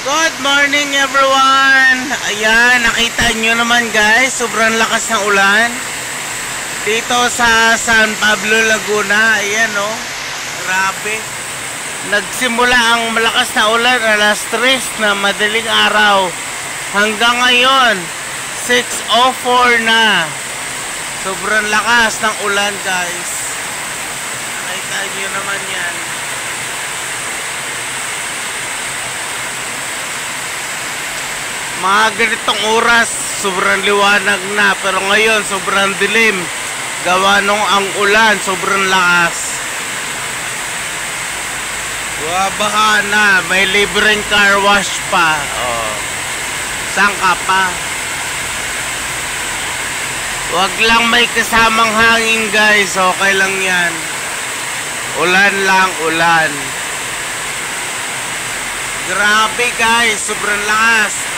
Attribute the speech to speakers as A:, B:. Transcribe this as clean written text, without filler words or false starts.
A: Good morning everyone! Ayan, nakita nyo naman guys, sobrang lakas ng ulan dito sa San Pablo, Laguna. Ayan oh, grabe. Nagsimula ang malakas na ulan alas 3 na madaling araw. Hanggang ngayon, 6:04 na. Sobrang lakas ng ulan guys. Nakita nyo naman yan. Mga ganitong oras, sobrang liwanag na. Pero ngayon, sobrang dilim. Gawa nung ang ulan, sobrang lakas. Baha na. May libreng car wash pa. Oh. Saan ka pa? Wag lang may kasamang hangin guys. Okay lang yan. Ulan lang, ulan. Grabe guys, sobrang lakas.